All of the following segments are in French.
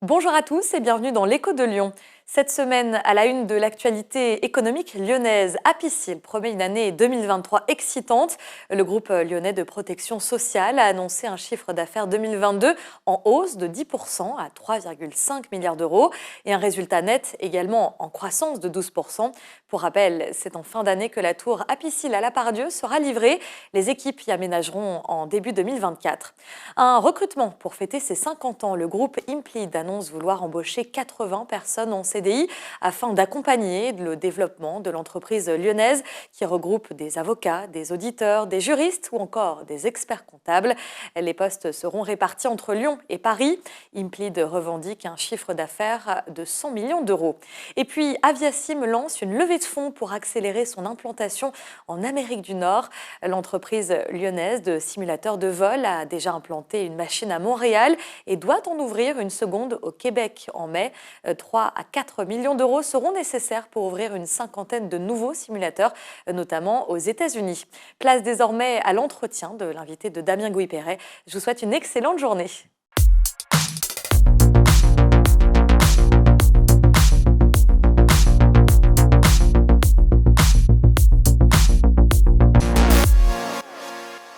Bonjour à tous et bienvenue dans l'Écho de Lyon. Cette semaine, à la une de l'actualité économique lyonnaise, Apicil promet une année 2023 excitante. Le groupe lyonnais de protection sociale a annoncé un chiffre d'affaires 2022 en hausse de 10% à 3,5 milliards d'euros et un résultat net également en croissance de 12%. Pour rappel, c'est en fin d'année que la tour Apicil à la Part-Dieu sera livrée. Les équipes y aménageront en début 2024. Un recrutement pour fêter ses 50 ans. Le groupe Implid annonce vouloir embaucher 80 personnes en CDI afin d'accompagner le développement de l'entreprise lyonnaise qui regroupe des avocats, des auditeurs, des juristes ou encore des experts comptables. Les postes seront répartis entre Lyon et Paris. Implid revendique un chiffre d'affaires de 100 millions d'euros. Et puis Aviasim lance une levée de fonds pour accélérer son implantation en Amérique du Nord. L'entreprise lyonnaise de simulateurs de vol a déjà implanté une machine à Montréal et doit en ouvrir une seconde au Québec en mai. 3 à 4 millions d'euros seront nécessaires pour ouvrir une cinquantaine de nouveaux simulateurs, notamment aux États-Unis. Place désormais à l'entretien de l'invité de Damien Gouy-Perret. Je vous souhaite une excellente journée.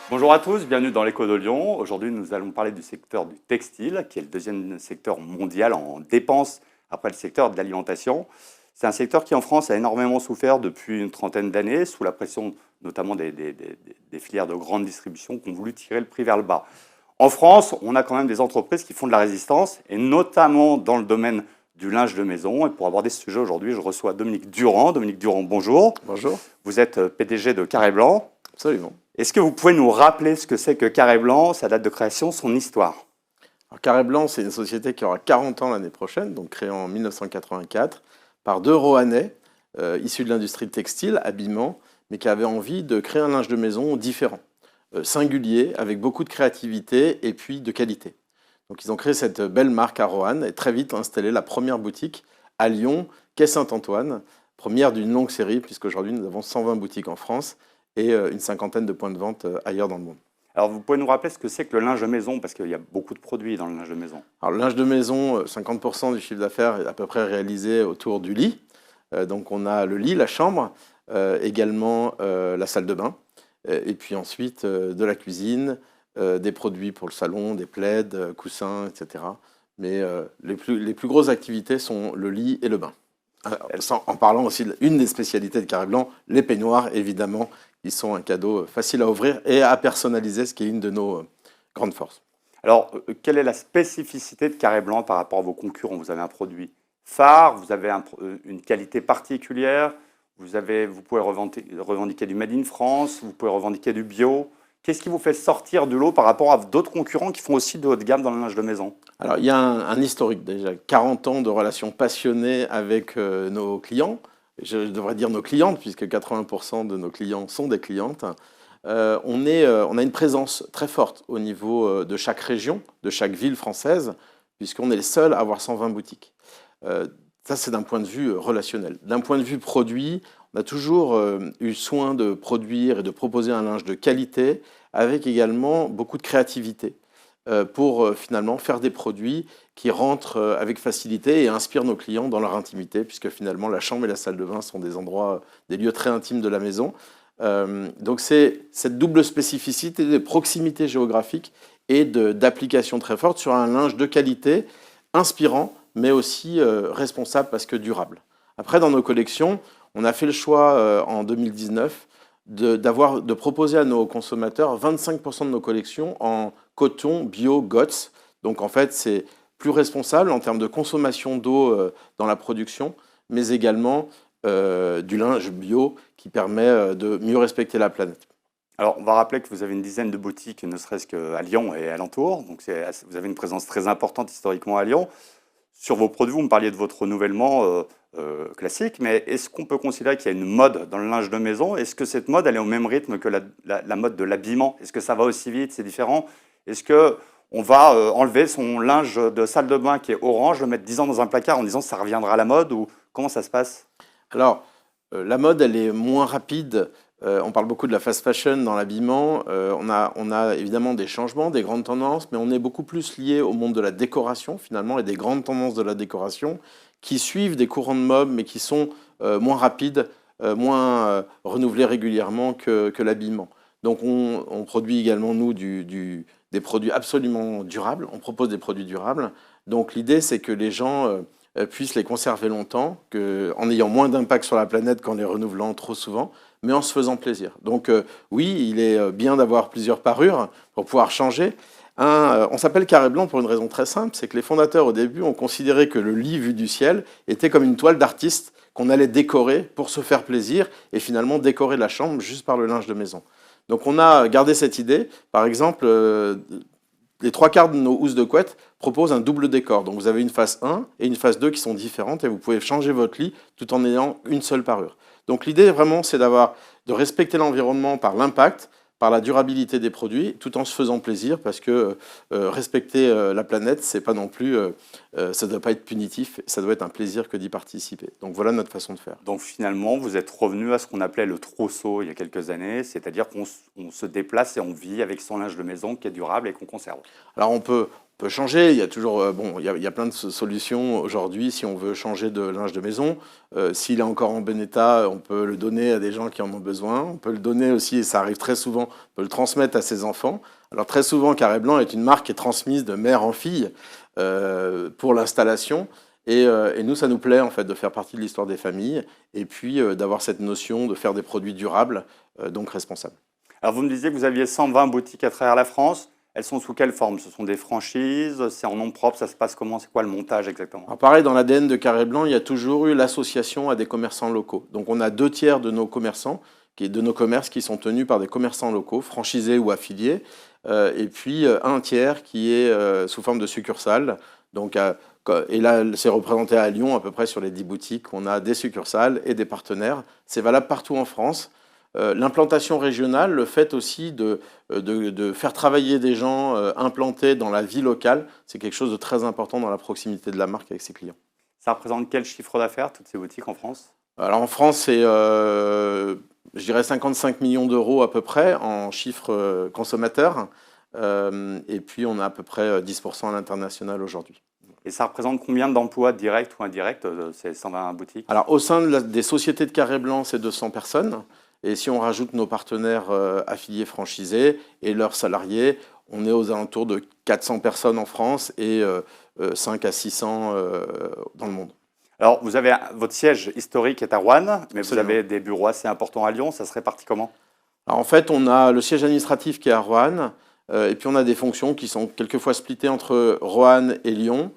Bonjour à tous, bienvenue dans l'Écho de Lyon. Aujourd'hui, nous allons parler du secteur du textile, qui est le deuxième secteur mondial en dépenses après le secteur de l'alimentation. C'est un secteur qui, en France, a énormément souffert depuis une trentaine d'années, sous la pression notamment des filières de grande distribution qui ont voulu tirer le prix vers le bas. En France, on a quand même des entreprises qui font de la résistance, et notamment dans le domaine du linge de maison. Et pour aborder ce sujet aujourd'hui, je reçois Dominique Durand. Dominique Durand, bonjour. Bonjour. Vous êtes PDG de Carré Blanc. Absolument. Est-ce que vous pouvez nous rappeler ce que c'est que Carré Blanc, sa date de création, son histoire? Alors, Carré Blanc, c'est une société qui aura 40 ans l'année prochaine, donc créée en 1984 par deux Roannais issus de l'industrie textile, habillement, mais qui avaient envie de créer un linge de maison différent, singulier, avec beaucoup de créativité et puis de qualité. Donc ils ont créé cette belle marque à Roanne et très vite installé la première boutique à Lyon, quai Saint-Antoine, première d'une longue série, puisqu'aujourd'hui nous avons 120 boutiques en France et une cinquantaine de points de vente ailleurs dans le monde. Alors, vous pouvez nous rappeler ce que c'est que le linge de maison, parce qu'il y a beaucoup de produits dans le linge de maison. Alors, le linge de maison, 50% du chiffre d'affaires est à peu près réalisé autour du lit. Donc, on a le lit, la chambre, également la salle de bain, et puis ensuite de la cuisine, des produits pour le salon, des plaids, coussins, etc. Mais les plus grosses activités sont le lit et le bain. En parlant aussi d'une des spécialités de Carré Blanc, les peignoirs, évidemment, qui sont un cadeau facile à ouvrir et à personnaliser, ce qui est une de nos grandes forces. Alors, quelle est la spécificité de Carré Blanc par rapport à vos concurrents? Vous avez un produit phare, vous avez une qualité particulière, vous pouvez revendiquer du Made in France, vous pouvez revendiquer du bio. Qu'est-ce qui vous fait sortir du lot par rapport à d'autres concurrents qui font aussi de haut de gamme dans le linge de maison? Alors, il y a un historique déjà, 40 ans de relations passionnées avec nos clients. Je devrais dire nos clientes, puisque 80% de nos clients sont des clientes. On a une présence très forte au niveau de chaque région, de chaque ville française, puisqu'on est les seuls à avoir 120 boutiques. Ça, c'est d'un point de vue relationnel. D'un point de vue produit, on a toujours eu soin de produire et de proposer un linge de qualité, avec également beaucoup de créativité, pour finalement faire des produits qui rentrent avec facilité et inspirent nos clients dans leur intimité, puisque finalement la chambre et la salle de bain sont des endroits, des lieux très intimes de la maison. Donc c'est cette double spécificité de proximité géographique et d'application très forte sur un linge de qualité, inspirant, mais aussi responsable parce que durable. Après, dans nos collections, on a fait le choix en 2019 de proposer à nos consommateurs 25% de nos collections en coton bio GOTS. Donc en fait, c'est plus responsable en termes de consommation d'eau dans la production, mais également du linge bio qui permet de mieux respecter la planète. Alors, on va rappeler que vous avez une dizaine de boutiques, ne serait-ce qu'à Lyon et alentour. Donc, vous avez une présence très importante historiquement à Lyon. Sur vos produits, vous me parliez de votre renouvellement classique, mais est-ce qu'on peut considérer qu'il y a une mode dans le linge de maison? Est-ce que cette mode, elle est au même rythme que la mode de l'habillement? Est-ce que ça va aussi vite? C'est différent? Est-ce qu'on va enlever son linge de salle de bain qui est orange, le mettre 10 ans dans un placard en disant que ça reviendra à la mode? Ou comment ça se passe? Alors, la mode, elle est moins rapide On parle beaucoup de la fast fashion dans l'habillement. On a évidemment des changements, des grandes tendances, mais on est beaucoup plus lié au monde de la décoration finalement et des grandes tendances de la décoration qui suivent des courants de mode, mais qui sont moins rapides, moins renouvelés régulièrement que l'habillement. Donc on produit également, nous, des produits absolument durables. On propose des produits durables. Donc l'idée, c'est que les gens puissent les conserver longtemps, en ayant moins d'impact sur la planète qu'en les renouvelant trop souvent, mais en se faisant plaisir. Donc oui, il est bien d'avoir plusieurs parures pour pouvoir changer. On s'appelle carré blanc pour une raison très simple, c'est que les fondateurs au début ont considéré que le lit vu du ciel était comme une toile d'artiste qu'on allait décorer pour se faire plaisir et finalement décorer la chambre juste par le linge de maison. Donc on a gardé cette idée. Par exemple, les 3/4 de nos housses de couette proposent un double décor. Donc vous avez une face 1 et une face 2 qui sont différentes et vous pouvez changer votre lit tout en ayant une seule parure. Donc l'idée vraiment c'est de respecter l'environnement par l'impact, par la durabilité des produits, tout en se faisant plaisir parce que respecter la planète, c'est pas non plus, ça ne doit pas être punitif, ça doit être un plaisir que d'y participer. Donc voilà notre façon de faire. Donc finalement, vous êtes revenu à ce qu'on appelait le trousseau il y a quelques années, c'est-à-dire qu'on se déplace et on vit avec son linge de maison qui est durable et qu'on conserve. Alors on peut changer, il y a toujours, il y a plein de solutions aujourd'hui si on veut changer de linge de maison. S'il est encore en bon état, on peut le donner à des gens qui en ont besoin. On peut le donner aussi, et ça arrive très souvent, on peut le transmettre à ses enfants. Alors très souvent, Carré Blanc est une marque qui est transmise de mère en fille pour l'installation. Et nous, ça nous plaît en fait de faire partie de l'histoire des familles et puis d'avoir cette notion de faire des produits durables, donc responsables. Alors vous me disiez que vous aviez 120 boutiques à travers la France. Elles sont sous quelle forme? Ce sont des franchises? C'est en nom propre? Ça se passe comment? C'est quoi le montage exactement? Alors pareil, dans l'ADN de Carré Blanc, il y a toujours eu l'association à des commerçants locaux. Donc on a 2/3 de nos commerçants, de nos commerces qui sont tenus par des commerçants locaux, franchisés ou affiliés, et puis 1/3 qui est sous forme de succursale. Donc, et là, c'est représenté à Lyon à peu près sur les 10 boutiques. On a des succursales et des partenaires. C'est valable partout en France. L'implantation régionale, le fait aussi de faire travailler des gens implantés dans la vie locale, c'est quelque chose de très important dans la proximité de la marque avec ses clients. Ça représente quel chiffre d'affaires, toutes ces boutiques en France? Alors en France, c'est, je dirais, 55 millions d'euros à peu près en chiffre consommateur. Et puis on a à peu près 10% à l'international aujourd'hui. Et ça représente combien d'emplois directs ou indirects, ces 120 boutiques? Alors au sein des sociétés de Carré Blanc, c'est 200 personnes. Et si on rajoute nos partenaires affiliés franchisés et leurs salariés, on est aux alentours de 400 personnes en France et 5 à 600 dans le monde. Alors, vous avez votre siège historique est à Roanne, mais Absolument. vous avez des bureaux assez importants à Lyon. Ça se répartit comment? Alors, en fait, on a le siège administratif qui est à Roanne, et puis on a des fonctions qui sont quelquefois splittées entre Roanne et Lyon,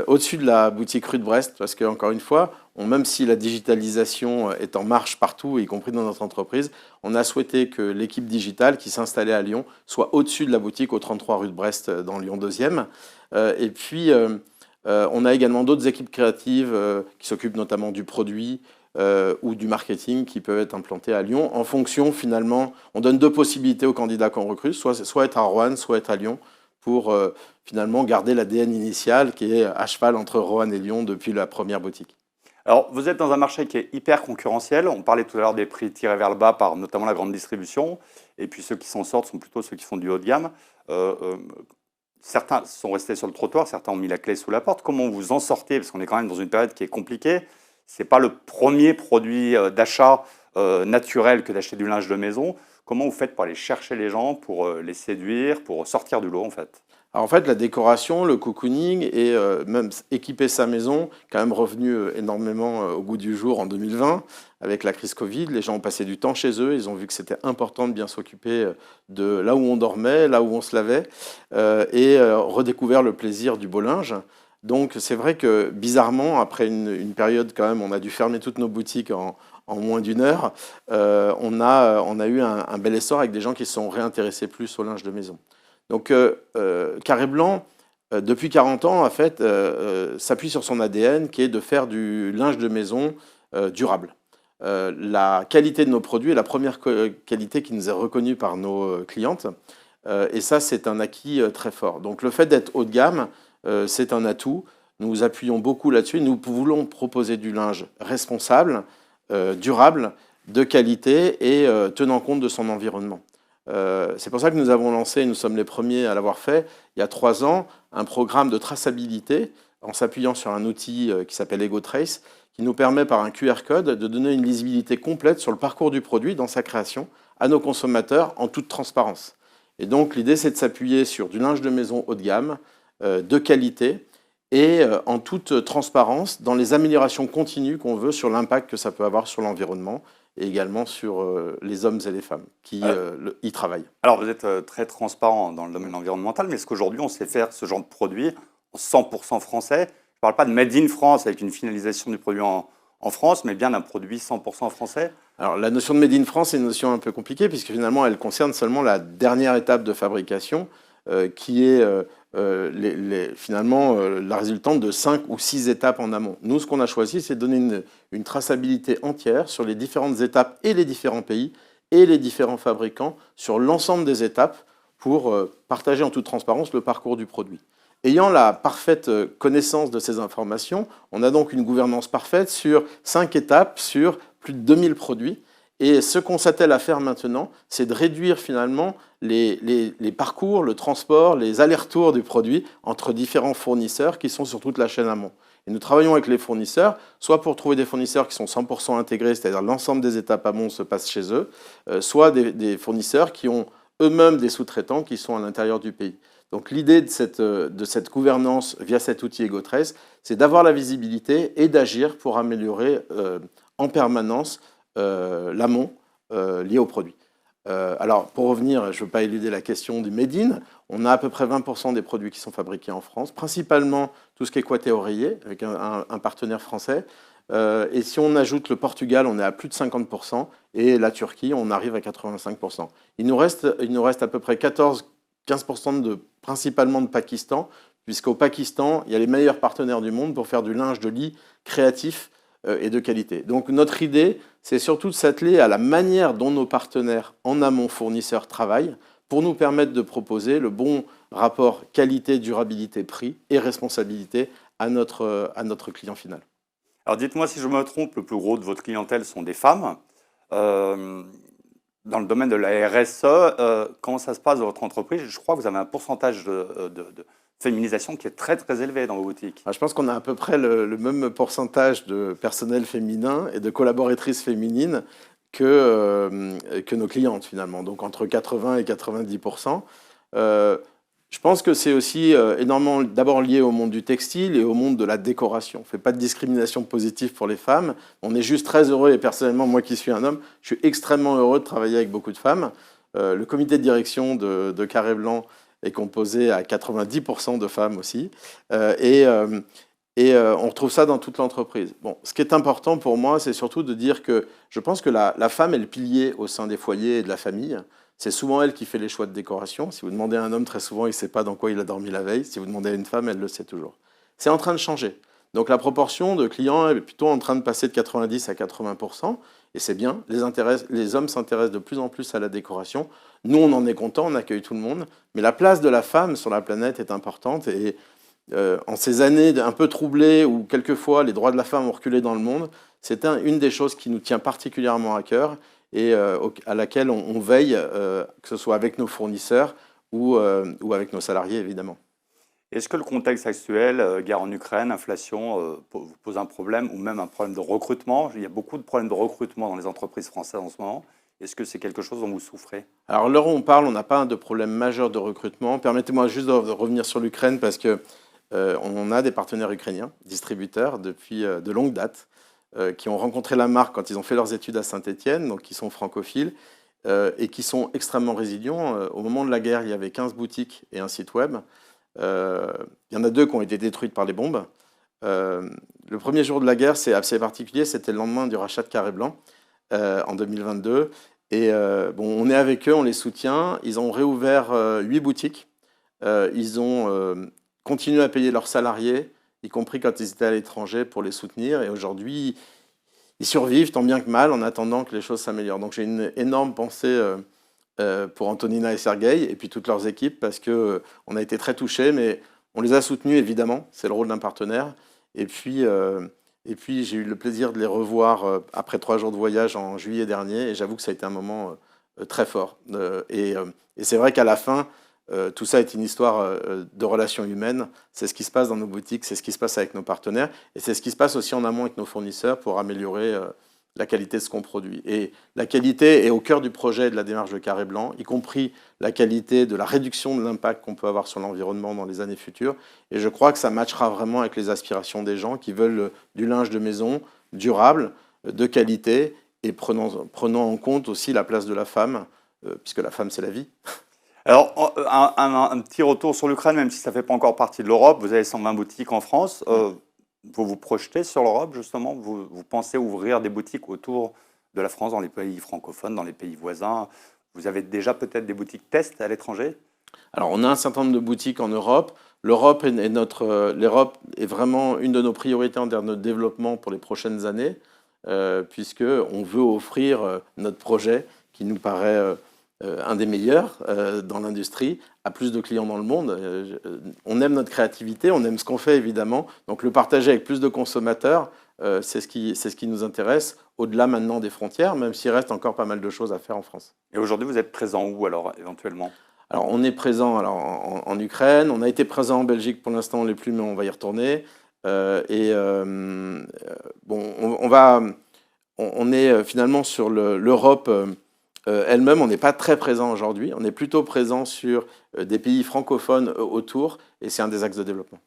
au-dessus de la boutique rue de Brest, parce que encore une fois, même si la digitalisation est en marche partout, y compris dans notre entreprise, on a souhaité que l'équipe digitale qui s'installait à Lyon soit au-dessus de la boutique au 33 rue de Brest dans Lyon 2e. Et puis, on a également d'autres équipes créatives qui s'occupent notamment du produit ou du marketing qui peuvent être implantées à Lyon. En fonction, finalement, on donne 2 possibilités aux candidats qu'on recrute, soit être à Roanne, soit être à Lyon, pour finalement garder l'ADN initial qui est à cheval entre Roanne et Lyon depuis la première boutique. Alors, vous êtes dans un marché qui est hyper concurrentiel. On parlait tout à l'heure des prix tirés vers le bas par notamment la grande distribution. Et puis ceux qui s'en sortent sont plutôt ceux qui font du haut de gamme. Certains sont restés sur le trottoir, certains ont mis la clé sous la porte. Comment vous en sortez? Parce qu'on est quand même dans une période qui est compliquée. Ce n'est pas le premier produit d'achat naturel que d'acheter du linge de maison. Comment vous faites pour aller chercher les gens, pour les séduire, pour sortir du lot en fait? Alors en fait, la décoration, le cocooning et même équiper sa maison, quand même revenu énormément au goût du jour en 2020 avec la crise Covid. Les gens ont passé du temps chez eux, ils ont vu que c'était important de bien s'occuper de là où on dormait, là où on se lavait et redécouvert le plaisir du beau linge. Donc c'est vrai que bizarrement, après une période quand même, on a dû fermer toutes nos boutiques en moins d'1 heure, on a eu un bel essor avec des gens qui se sont réintéressés plus au linge de maison. Donc Carré Blanc, depuis 40 ans, en fait, s'appuie sur son ADN qui est de faire du linge de maison durable. La qualité de nos produits est la première qualité qui nous est reconnue par nos clientes. Et ça, c'est un acquis très fort. Donc le fait d'être haut de gamme, c'est un atout. Nous appuyons beaucoup là-dessus. Nous voulons proposer du linge responsable, durable de qualité et tenant compte de son environnement. C'est pour ça que nous avons lancé, nous sommes les premiers à l'avoir fait, il y a 3 ans, un programme de traçabilité en s'appuyant sur un outil qui s'appelle EgoTrace, qui nous permet par un QR code de donner une lisibilité complète sur le parcours du produit dans sa création à nos consommateurs en toute transparence. Et donc l'idée c'est de s'appuyer sur du linge de maison haut de gamme, de qualité et en toute transparence dans les améliorations continues qu'on veut sur l'impact que ça peut avoir sur l'environnement et également sur les hommes et les femmes qui y travaillent. Alors, vous êtes très transparent dans le domaine environnemental, mais est-ce qu'aujourd'hui, on sait faire ce genre de produit en 100% français? Je ne parle pas de Made in France avec une finalisation du produit en France, mais bien d'un produit 100% français. Alors, la notion de Made in France est une notion un peu compliquée, puisque finalement, elle concerne seulement la dernière étape de fabrication, qui est finalement la résultante de 5 ou 6 étapes en amont. Nous, ce qu'on a choisi, c'est de donner une traçabilité entière sur les différentes étapes et les différents pays et les différents fabricants sur l'ensemble des étapes pour partager en toute transparence le parcours du produit. Ayant la parfaite connaissance de ces informations, on a donc une gouvernance parfaite sur 5 étapes, sur plus de 2000 produits. Et ce qu'on s'attelle à faire maintenant, c'est de réduire finalement les parcours, le transport, les allers-retours du produit entre différents fournisseurs qui sont sur toute la chaîne amont. Et nous travaillons avec les fournisseurs, soit pour trouver des fournisseurs qui sont 100% intégrés, c'est-à-dire l'ensemble des étapes amont se passe chez eux, soit des fournisseurs qui ont eux-mêmes des sous-traitants qui sont à l'intérieur du pays. Donc l'idée de cette gouvernance via cet outil EgoTrace, c'est d'avoir la visibilité et d'agir pour améliorer en permanence l'amont lié au produit. Alors, pour revenir, je ne veux pas éluder la question du Made in. On a à peu près 20% des produits qui sont fabriqués en France, principalement tout ce qui est couette et oreiller, avec un partenaire français. Et si on ajoute le Portugal, on est à plus de 50%, et la Turquie, on arrive à 85%. Il nous reste à peu près 14-15% principalement de Pakistan, puisqu'au Pakistan, il y a les meilleurs partenaires du monde pour faire du linge de lit créatif et de qualité. Donc notre idée, c'est surtout de s'atteler à la manière dont nos partenaires en amont fournisseurs travaillent pour nous permettre de proposer le bon rapport qualité, durabilité, prix et responsabilité à notre client final. Alors, dites-moi si je me trompe, le plus gros de votre clientèle sont des femmes. Dans le domaine de la RSE, comment ça se passe dans votre entreprise? Je crois que vous avez un pourcentage de féminisation qui est très très élevé dans vos boutiques. Je pense qu'on a à peu près le même pourcentage de personnel féminin et de collaboratrices féminines que nos clientes finalement, donc entre 80 et 90%. Je pense que c'est aussi énormément d'abord lié au monde du textile et au monde de la décoration. On ne fait pas de discrimination positive pour les femmes. On est juste très heureux, et personnellement, moi qui suis un homme, je suis extrêmement heureux de travailler avec beaucoup de femmes. Le comité de direction de Carré Blanc est composé à 90% de femmes aussi. On retrouve ça dans toute l'entreprise. Bon, ce qui est important pour moi, c'est surtout de dire que je pense que la femme est le pilier au sein des foyers et de la famille. C'est souvent elle qui fait les choix de décoration. Si vous demandez à un homme, très souvent, il ne sait pas dans quoi il a dormi la veille. Si vous demandez à une femme, elle le sait toujours. C'est en train de changer. Donc la proportion de clients est plutôt en train de passer de 90 à 80%. Et c'est bien. Les hommes s'intéressent de plus en plus à la décoration. Nous, on en est contents, on accueille tout le monde. Mais la place de la femme sur la planète est importante. Et en ces années un peu troublées où quelquefois les droits de la femme ont reculé dans le monde, c'est une des choses qui nous tient particulièrement à cœur et à laquelle on veille, que ce soit avec nos fournisseurs ou avec nos salariés, évidemment. Est-ce que le contexte actuel, guerre en Ukraine, inflation, vous pose un problème ou même un problème de recrutement? Il y a beaucoup de problèmes de recrutement dans les entreprises françaises en ce moment. Est-ce que c'est quelque chose dont vous souffrez? Alors, à l'heure où on parle, on n'a pas de problème majeur de recrutement. Permettez-moi juste de revenir sur l'Ukraine parce qu'on a des partenaires ukrainiens, distributeurs, depuis de longue date, qui ont rencontré la marque quand ils ont fait leurs études à Saint-Étienne, donc qui sont francophiles, et qui sont extrêmement résilients. Au moment de la guerre, il y avait 15 boutiques et un site web. Il y en a 2 qui ont été détruites par les bombes. Le premier jour de la guerre, c'est assez particulier, c'était le lendemain du rachat de Carré Blanc en 2022. Et on est avec eux, on les soutient. Ils ont réouvert 8 boutiques. Ils ont continué à payer leurs salariés, y compris quand ils étaient à l'étranger, pour les soutenir. Et aujourd'hui, ils survivent tant bien que mal en attendant que les choses s'améliorent. Donc j'ai une énorme pensée pour Antonina et Sergueï et puis toutes leurs équipes parce qu'on a été très touchés, mais on les a soutenus évidemment, c'est le rôle d'un partenaire. Et puis Et puis j'ai eu le plaisir de les revoir après 3 jours de voyage en juillet dernier, et j'avoue que ça a été un moment très fort. Et c'est vrai qu'à la fin, tout ça est une histoire de relations humaines. C'est ce qui se passe dans nos boutiques, c'est ce qui se passe avec nos partenaires, et c'est ce qui se passe aussi en amont avec nos fournisseurs pour améliorer la qualité de ce qu'on produit. Et la qualité est au cœur du projet et de la démarche de Carré Blanc, y compris la qualité de la réduction de l'impact qu'on peut avoir sur l'environnement dans les années futures. Et je crois que ça matchera vraiment avec les aspirations des gens qui veulent du linge de maison durable, de qualité, et prenant en compte aussi la place de la femme, puisque la femme, c'est la vie. Alors, un petit retour sur l'Ukraine, même si ça ne fait pas encore partie de l'Europe. Vous avez 120 boutiques en France. Vous vous projetez sur l'Europe, justement? Vous pensez ouvrir des boutiques autour de la France, dans les pays francophones, dans les pays voisins? Vous avez déjà peut-être des boutiques test à l'étranger? Alors, on a un certain nombre de boutiques en Europe. L'Europe est vraiment une de nos priorités en termes de développement pour les prochaines années, puisqu'on veut offrir notre projet, qui nous paraît un des meilleurs dans l'industrie, à plus de clients dans le monde. On aime notre créativité, on aime ce qu'on fait évidemment, donc le partager avec plus de consommateurs, c'est ce qui nous intéresse, au-delà maintenant des frontières, même s'il reste encore pas mal de choses à faire en France. Et aujourd'hui, vous êtes présent où alors, éventuellement? Alors on est présent en Ukraine, on a été présent en Belgique, pour l'instant on ne l'est plus, mais on va y retourner. On est finalement sur l'Europe elle-même, on n'est pas très présent aujourd'hui. On est plutôt présent sur des pays francophones autour, et c'est un des axes de développement.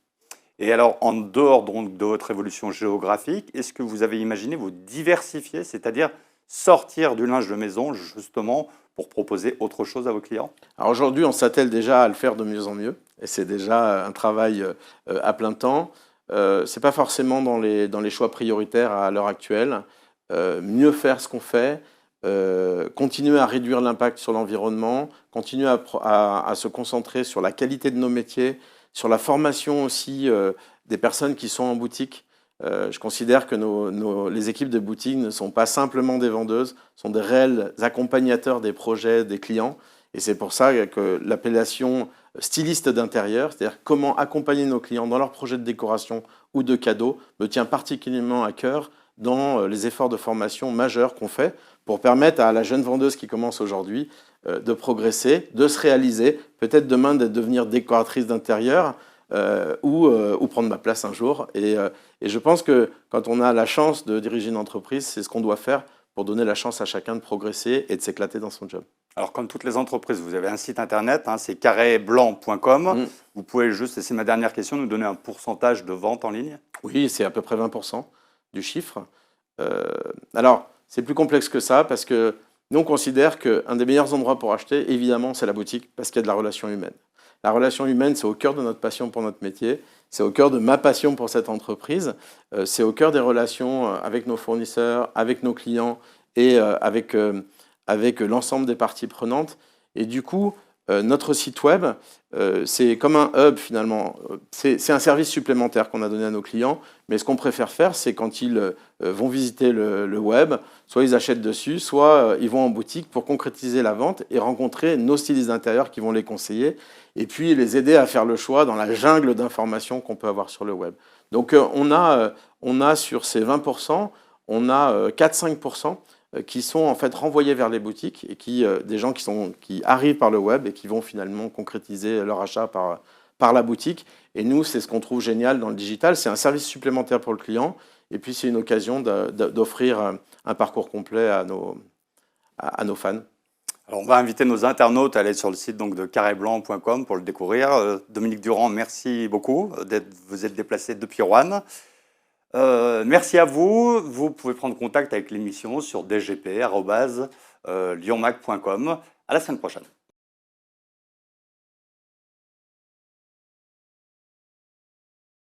Et alors, en dehors donc de votre évolution géographique, est-ce que vous avez imaginé vous diversifier, c'est-à-dire sortir du linge de maison justement pour proposer autre chose à vos clients? Alors aujourd'hui, on s'attelle déjà à le faire de mieux en mieux, et c'est déjà un travail à plein temps. C'est pas forcément dans les choix prioritaires à l'heure actuelle. Mieux faire ce qu'on fait, continuer à réduire l'impact sur l'environnement, continuer à se concentrer sur la qualité de nos métiers, sur la formation aussi des personnes qui sont en boutique. Je considère que les équipes de boutique ne sont pas simplement des vendeuses, sont des réels accompagnateurs des projets des clients. Et c'est pour ça que l'appellation styliste d'intérieur, c'est-à-dire comment accompagner nos clients dans leurs projets de décoration ou de cadeaux, me tient particulièrement à cœur dans les efforts de formation majeurs qu'on fait pour permettre à la jeune vendeuse qui commence aujourd'hui de progresser, de se réaliser, peut-être demain de devenir décoratrice d'intérieur ou prendre ma place un jour. Et je pense que quand on a la chance de diriger une entreprise, c'est ce qu'on doit faire pour donner la chance à chacun de progresser et de s'éclater dans son job. Alors, comme toutes les entreprises, vous avez un site internet, c'est carréblanc.com. Vous pouvez juste, et c'est ma dernière question, nous donner un pourcentage de vente en ligne? Oui, c'est à peu près 20% du chiffre. Alors, c'est plus complexe que ça parce que nous, on considère qu'un des meilleurs endroits pour acheter, évidemment, c'est la boutique parce qu'il y a de la relation humaine. La relation humaine, c'est au cœur de notre passion pour notre métier, c'est au cœur de ma passion pour cette entreprise, c'est au cœur des relations avec nos fournisseurs, avec nos clients et avec l'ensemble des parties prenantes. Et du coup, notre site web, c'est comme un hub finalement. C'est un service supplémentaire qu'on a donné à nos clients. Mais ce qu'on préfère faire, c'est quand ils vont visiter le web, soit ils achètent dessus, soit ils vont en boutique pour concrétiser la vente et rencontrer nos stylistes d'intérieur qui vont les conseiller et puis les aider à faire le choix dans la jungle d'informations qu'on peut avoir sur le web. Donc on a sur ces 20%, on a 4-5% qui sont en fait renvoyés vers les boutiques et des gens qui arrivent par le web et qui vont finalement concrétiser leur achat par la boutique. Et nous, c'est ce qu'on trouve génial dans le digital. C'est un service supplémentaire pour le client et puis c'est une occasion d'offrir un parcours complet à nos fans. Alors, on va inviter nos internautes à aller sur le site donc, de carréblanc.com pour le découvrir. Dominique Durand, merci beaucoup vous êtes déplacé depuis Roanne. Merci à vous. Vous pouvez prendre contact avec l'émission sur dgp@lyonmac.com. À la semaine prochaine.